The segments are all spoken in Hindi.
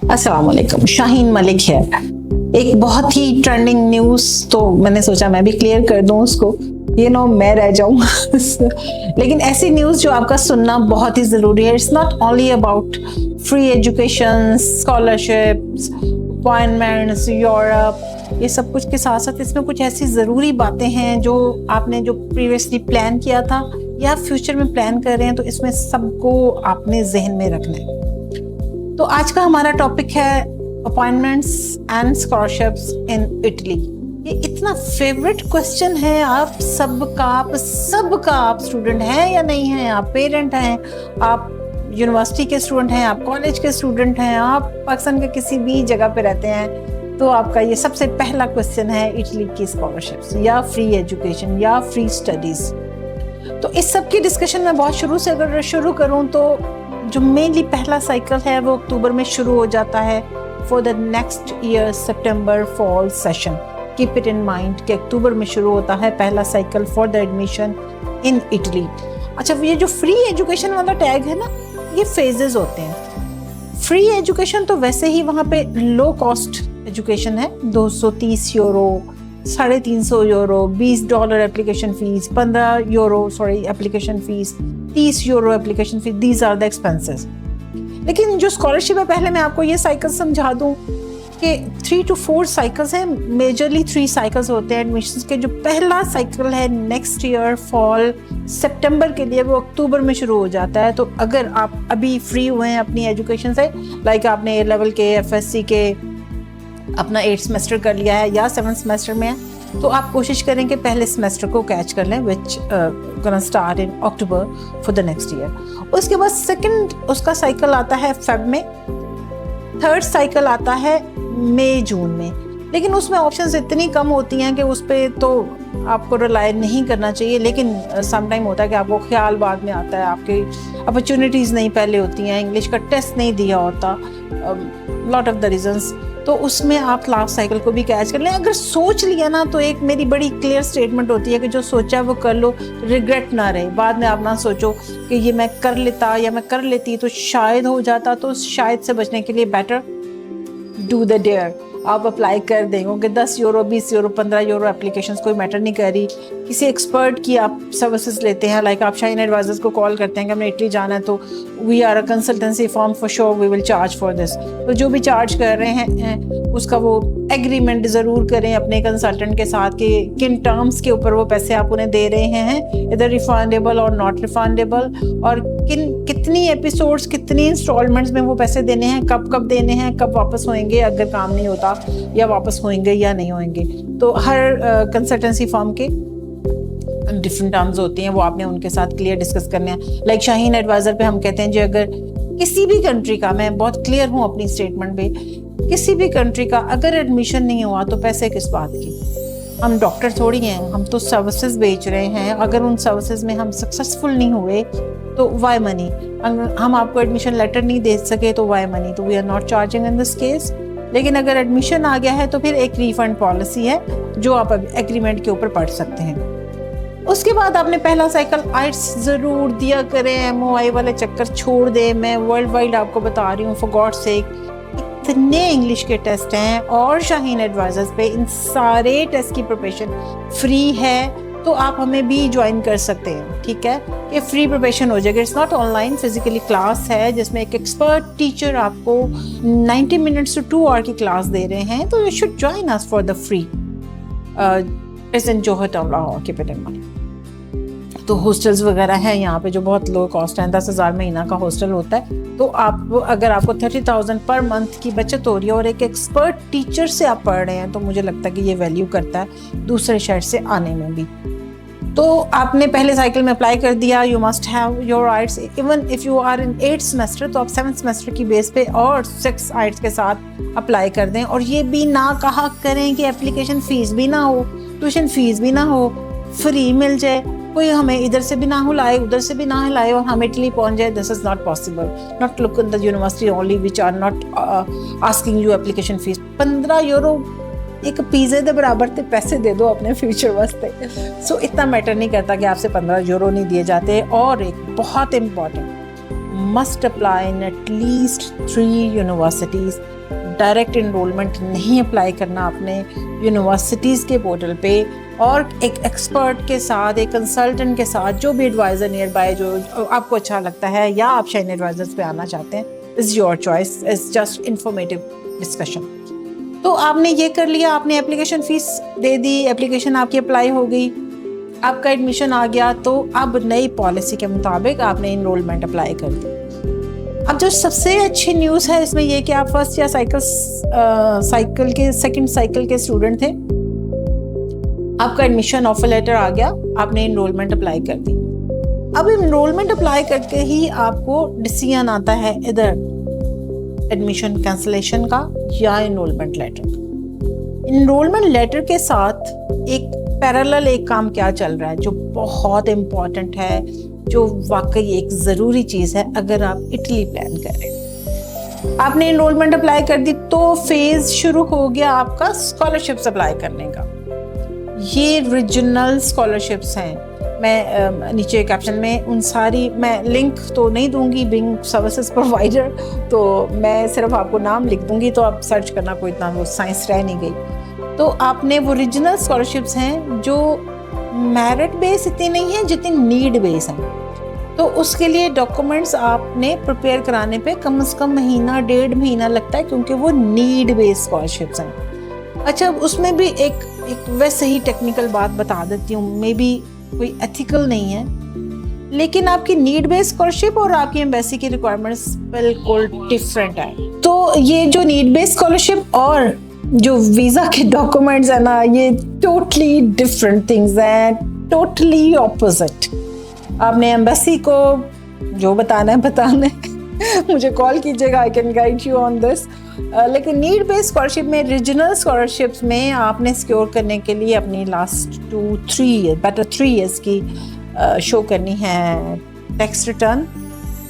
अस्सलाम वालेकुम। शाहीन मलिक है। एक बहुत ही ट्रेंडिंग न्यूज़, तो मैंने सोचा मैं भी क्लियर कर दूं उसको, मैं रह जाऊं। लेकिन ऐसी न्यूज़ जो आपका सुनना बहुत ही ज़रूरी है। It's not only about free education, scholarships, appointments, Europe, ये सब कुछ के साथ साथ इसमें कुछ ऐसी ज़रूरी बातें हैं जो आपने जो प्रीवियसली प्लान किया था या फ्यूचर में प्लान कर रहे हैं, तो इसमें सबको आपने जहन में रखना है। तो आज का हमारा टॉपिक है appointments and scholarships in Italy. ये इतना फेवरेट क्वेश्चन है आप सबका। आप स्टूडेंट हैं या नहीं हैं, आप पेरेंट हैं, आप यूनिवर्सिटी के स्टूडेंट हैं, आप कॉलेज के स्टूडेंट हैं, आप पाकिस्तान के किसी भी जगह पे रहते हैं, तो आपका ये सबसे पहला क्वेश्चन है इटली की स्कॉलरशिप्स या फ्री एजुकेशन या फ्री स्टडीज। तो इस सब की डिस्कशन मैं बहुत शुरू से अगर शुरू करूँ तो जो मेनली पहला साइकिल है वो अक्टूबर में शुरू हो जाता है for the next year September fall session. Keep it in mind कि अक्टूबर में शुरू होता है पहला cycle for the admission in Italy. अच्छा, ये जो फ्री एजुकेशन वाला टैग है ना, ये फेजेस होते हैं। फ्री एजुकेशन तो वैसे ही वहाँ पे लो कॉस्ट एजुकेशन है, 230 euro, 350 euro, $20 application fees, 15 euro application fees, 30 euro application fees, these are the expenses. लेकिन जो स्कॉलरशिप है, पहले मैं आपको ये साइकिल समझा दूं कि 3 to 4 साइकिल्स हैं, मेजरली 3 साइकिल्स होते हैं एडमिशन्स के। जो पहला साइकिल है नेक्स्ट ईयर फॉल सितंबर के लिए, वो अक्टूबर में शुरू हो जाता है। तो अगर आप अभी फ्री हुए हैं अपनी एजुकेशन से, लाइक आपने A लेवल के, FSC के अपना 8th सेमेस्टर कर लिया है या 7th सेमेस्टर में है, तो आप कोशिश करें कि पहले सेमेस्टर को कैच कर लें, which gonna start in October for the next year. उसके बाद सेकंड उसका साइकिल आता है फेब में, थर्ड साइकिल आता है मई जून में। लेकिन उसमें ऑप्शंस इतनी कम होती हैं कि उस पर तो आपको रिलाय नहीं करना चाहिए। लेकिन सम टाइम होता है कि आपको ख्याल बाद में आता है, आपकी अपॉर्चुनिटीज़ नहीं पहले होती हैं, इंग्लिश का टेस्ट नहीं दिया होता, लॉट ऑफ द रीजंस, तो उसमें आप लास्ट साइकिल को भी कैच कर लें। अगर सोच लिया ना, तो एक मेरी बड़ी क्लियर स्टेटमेंट होती है कि जो सोचा वो कर लो, रिग्रेट ना रहे। बाद में आप ना सोचो कि ये मैं कर लेता या मैं कर लेती तो शायद हो जाता। तो शायद से बचने के लिए बेटर डू द डेयर। आप अप्लाई कर देंगे कि 10 यूरो, 20 यूरो, 15 यूरो एप्लीकेशंस कोई मैटर नहीं कर रही। किसी एक्सपर्ट की आप सर्विसेज लेते हैं, लाइक आप शाहीन एडवाइजर्स को कॉल करते हैं कि हमने इटली जाना है, तो we are a consultancy firm, for sure we will charge for this. तो जो भी चार्ज कर रहे हैं उसका वो एग्रीमेंट ज़रूर करें अपने कंसल्टेंट के साथ कि किन टर्म्स के ऊपर वो पैसे आप उन्हें दे रहे हैं, इधर रिफंडेबल और नॉट रिफंडेबल, और कितनी एपिसोड्स, कितनी इंस्टॉलमेंट्स में वो पैसे देने हैं, कब कब देने हैं, कब वापस होंगे अगर काम नहीं होता, या वापस होंगे या नहीं होंगे। तो हर कंसल्टेंसी फर्म के डिफरेंट टर्म्स होती हैं, वो आपने उनके साथ क्लियर डिस्कस करने हैं। लाइक शाहीन एडवाइजर पे हम कहते हैं जी, अगर किसी भी कंट्री का, मैं बहुत क्लियर हूँ अपनी स्टेटमेंट पे, किसी भी कंट्री का अगर एडमिशन नहीं हुआ तो पैसे किस बात की। हम डॉक्टर थोड़ी हैं, हम तो सर्विसेज बेच रहे हैं। अगर उन सर्विसेज में हम सक्सेसफुल नहीं हुए तो वाई मनी। हम आपको एडमिशन लेटर नहीं दे सके तो वाई मनी। तो we are not charging in this case. लेकिन अगर एडमिशन आ गया है तो फिर एक रिफंड पॉलिसी है जो आप एग्रीमेंट के ऊपर पढ़ सकते हैं। उसके बाद आपने पहला साइकिल आइट्स ज़रूर दिया करें, MOI वाले चक्कर छोड़ दें। मैं वर्ल्ड वाइड आपको बता रही हूँ, फॉर गॉड सेक, इतने इंग्लिश के टेस्ट हैं और शाहीन एडवाइजर्स पे इन सारे टेस्ट की प्रिपरेशन फ्री है। तो आप हमें भी ज्वाइन कर सकते हैं, ठीक है, कि फ्री प्रिपरेशन हो जाएगा। It's not online, physically class है जिसमें एक एक्सपर्ट टीचर आपको 90 मिनट्स to 2 आवर की क्लास दे रहे हैं। तो you should join us for the free. It's in Johar town Lahore, keep it in mind. तो हॉस्टल्स वगैरह हैं यहाँ पे जो बहुत लो कॉस्ट है, 10,000 महीना का हॉस्टल होता है। तो अगर आपको 30,000 पर मंथ की बचत हो रही है और एक एक्सपर्ट टीचर से आप पढ़ रहे हैं, तो मुझे लगता है कि ये वैल्यू करता है दूसरे शहर से आने में भी। तो आपने पहले साइकिल में अप्लाई कर दिया, you must have your IELTS. Even if you are in 8th semester तो आप 7th सेमेस्टर की बेस पे और 6 आइट्स के साथ अप्लाई कर दें। और ये भी ना कहा करें कि एप्लीकेशन फ़ीस भी ना हो, ट्यूशन फीस भी ना हो, फ्री मिल जाए, कोई हमें इधर से भी ना हिलाए उधर से भी ना हिलाए और हम इटली पहुंच जाए। This is not possible. Not look in the university only which are not asking you application fees. 15 euro एक पिज़्ज़े के बराबर ते पैसे दे दो अपने फ्यूचर वास्ते। इतना मैटर नहीं करता कि आपसे 15 यूरो नहीं दिए जाते। और एक बहुत important must apply in at least 3 universities. Direct enrolment नहीं अप्लाई करना अपने यूनिवर्सिटीज़ के पोर्टल पे, और एक एक्सपर्ट के साथ, एक कंसल्टेंट के साथ, जो भी एडवाइज़र नियर बाय जो आपको अच्छा लगता है, या आप शाइन एडवाइजर्स पे आना चाहते हैं, is your choice, is just informative discussion. तो आपने ये कर लिया, आपने एप्लीकेशन फ़ीस दे दी, एप्लीकेशन आपकी अप्लाई हो गई, आपका एडमिशन आ गया, तो अब नई पॉलिसी के मुताबिक आपने इनरोलमेंट अप्लाई कर दी। अब जो सबसे अच्छी न्यूज़ है इसमें ये कि आप फर्स्ट या साइकिल के सेकंड साइकिल के स्टूडेंट थे, आपका एडमिशन ऑफर लेटर आ गया, आपने इनरोलमेंट अप्लाई कर दी। अब इनरोलमेंट अप्लाई करके ही आपको डिसीजन आता है इधर एडमिशन कैंसलेशन का या इनरोलमेंट लेटर का। इनरोलमेंट लेटर के साथ एक पैरेलल एक काम क्या चल रहा है जो बहुत इम्पॉर्टेंट है, जो वाकई एक ज़रूरी चीज़ है अगर आप इटली प्लान करें। आपने इनरोलमेंट अप्लाई कर दी तो फेज़ शुरू हो गया आपका स्कॉलरशिप्स अप्लाई करने का। ये रीजनल स्कॉलरशिप्स हैं। मैं नीचे कैप्शन में उन सारी, मैं लिंक तो नहीं दूंगी बिंग सर्विसेज प्रोवाइडर, तो मैं सिर्फ आपको नाम लिख दूंगी, तो आप सर्च करना, कोई इतना वो साइंस रह नहीं गई। तो आपने वो रीजनल स्कॉलरशिप्स हैं जो मेरिट बेस इतनी नहीं है जितनी नीड बेस हैं, तो उसके लिए डॉक्यूमेंट्स आपने प्रिपेयर कराने पे कम से कम महीना 1.5 महीना लगता है, क्योंकि वो नीड बेस्ड स्कॉलरशिप्स हैं। अच्छा, उसमें भी एक वैसे ही टेक्निकल बात बता देती हूँ, मे बी कोई एथिकल नहीं है, लेकिन आपकी नीड बेस्ड स्कॉलरशिप और आपकी एम्बेसी की रिक्वायरमेंट्स बिल्कुल डिफरेंट है। तो ये जो नीड बेस्ड स्कॉलरशिप और जो वीज़ा के डॉक्यूमेंट्स है ना, ये टोटली डिफरेंट थिंग्स हैं, टोटली ऑपोजिट। आपने एम्बेसी को जो बताना है मुझे कॉल कीजिएगा, I can guide you on this. लेकिन नीड बेस्ड स्कॉलरशिप में, रीजनल स्कॉलरशिप्स में आपने सिक्योर करने के लिए अपनी लास्ट 3 ईयर्स की शो करनी है टैक्स रिटर्न,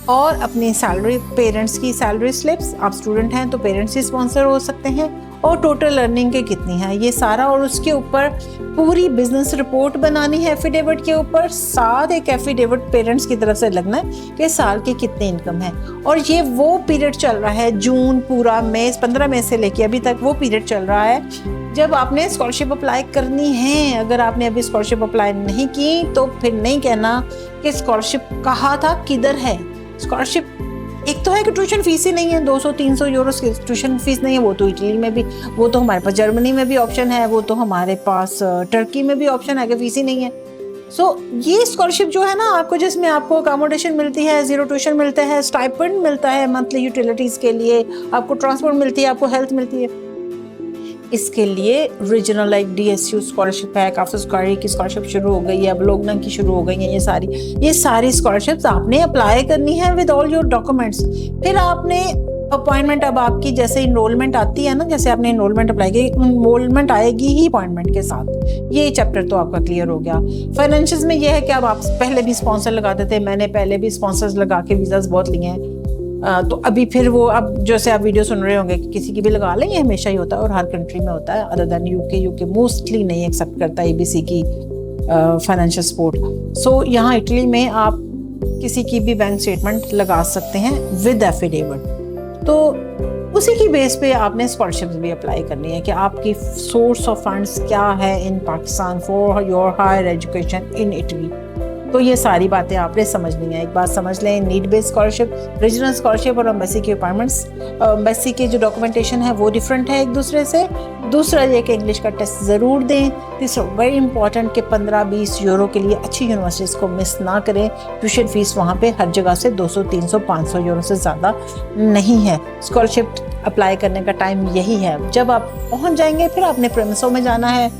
और अपनी सैलरी, पेरेंट्स की सैलरी स्लिप्स। आप स्टूडेंट हैं तो पेरेंट्स ही स्पॉन्सर हो सकते हैं, और टोटल अर्निंग के कितनी है ये सारा, और उसके ऊपर पूरी बिजनेस रिपोर्ट बनानी है एफिडेविट के ऊपर। साथ एक एफिडेविट पेरेंट्स की तरफ से लगना है कि साल की कितनी इनकम है। और ये वो पीरियड चल रहा है, जून पूरा, मई 15 मई से लेके अभी तक वो पीरियड चल रहा है जब आपने स्कॉलरशिप अप्लाई करनी है। अगर आपने अभी स्कॉलरशिप अप्लाई नहीं की तो फिर नहीं कहना कि स्कॉलरशिप कहाँ था, किधर है। स्कॉलरशिप एक तो है कि ट्यूशन फीस ही नहीं है, 200-300 यूरो ट्यूशन फीस नहीं है, वो तो इटली में भी, वो तो हमारे पास जर्मनी में भी ऑप्शन है, वो तो हमारे पास टर्की में भी ऑप्शन है कि फीस ही नहीं है। सो ये स्कॉलरशिप जो है ना आपको, जिसमें आपको अकोमोडेशन मिलती है, 0 ट्यूशन मिलता है, स्टाइपेंड मिलता है मंथली यूटिलिटीज़ के लिए, आपको ट्रांसपोर्ट मिलती है, आपको हेल्थ मिलती है, इसके लिए रीजनल लाइक DSU स्कॉलरशिप है, काफिस्कारी की स्कॉलरशिप शुरू हो गई है, अब लोगना की शुरू हो गई है, ये सारी स्कॉलरशिप्स आपने अप्लाई करनी है विद ऑल योर डॉक्यूमेंट्स। फिर आपने अपॉइंटमेंट, अब आपकी जैसे इनरोलमेंट आती है ना, जैसे आपने इनरोलमेंट अप्लाई की, इनरोलमेंट आएगी ही अपॉइंटमेंट के साथ। ये चैप्टर तो आपका क्लियर हो गया। फाइनेंशियल्स में ये है कि अब आप पहले भी स्पॉन्सर लगाते थे, मैंने पहले भी स्पॉन्सर्स लगा के वीज़ाज बहुत लिए हैं, तो अभी फिर वो, अब जैसे आप वीडियो सुन रहे होंगे कि किसी की भी लगा लें, ये हमेशा ही होता है और हर कंट्री में होता है, अदर देन यूके मोस्टली नहीं एक्सेप्ट करता ABC की फाइनेंशियल सपोर्ट। सो यहाँ इटली में आप किसी की भी बैंक स्टेटमेंट लगा सकते हैं विद एफिडेविट। तो उसी की बेस पे आपने स्कॉलरशिप्स भी अप्लाई करनी है कि आपकी सोर्स ऑफ फंड्स क्या है in Pakistan for your higher education in Italy. तो ये सारी बातें आपने समझनी है। एक बात समझ लें, need based scholarship, regional scholarship और एम्बेसी के रिक्वायरमेंट्स, एम्बेसी के जो डॉक्यूमेंटेशन है वो डिफरेंट है एक दूसरे से। दूसरा ये कि इंग्लिश का टेस्ट ज़रूर दें। तीसरा वेरी इंपॉर्टेंट कि 15-20 यूरो के लिए अच्छी यूनिवर्सिटीज़ को मिस ना करें। ट्यूशन फीस वहाँ पे हर जगह से 200, 300, 500 यूरो से ज़्यादा नहीं है। स्कॉलरशिप अप्लाई करने का टाइम यही है। जब आप पहुँच जाएंगे फिर आपने प्रेमिसों में जाना है,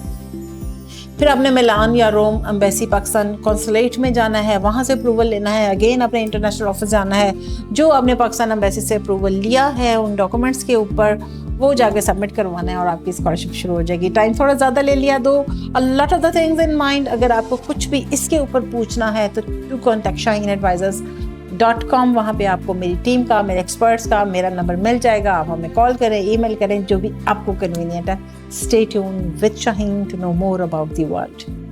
फिर आपने मिलान या रोम एम्बेसी पाकिस्तान कॉन्सुलेट में जाना है, वहाँ से अप्रूवल लेना है। अगेन अपने इंटरनेशनल ऑफिस जाना है, जो आपने पाकिस्तान एम्बेसी से अप्रूवल लिया है उन डॉक्यूमेंट्स के ऊपर वो जाके सबमिट करवाना है और आपकी स्कॉलरशिप शुरू हो जाएगी। टाइम थोड़ा ज़्यादा ले लिया, दो a lot of the things in mind. अगर आपको कुछ भी इसके ऊपर पूछना है तो टू कॉन्टैक्ट shahinadvisors.com, वहाँ पे आपको मेरी टीम का, मेरे एक्सपर्ट्स का मेरा नंबर मिल जाएगा। आप हमें कॉल करें, ईमेल करें, जो भी आपको कन्वीनियंट है। Stay tuned with Shaheen to know more about the world.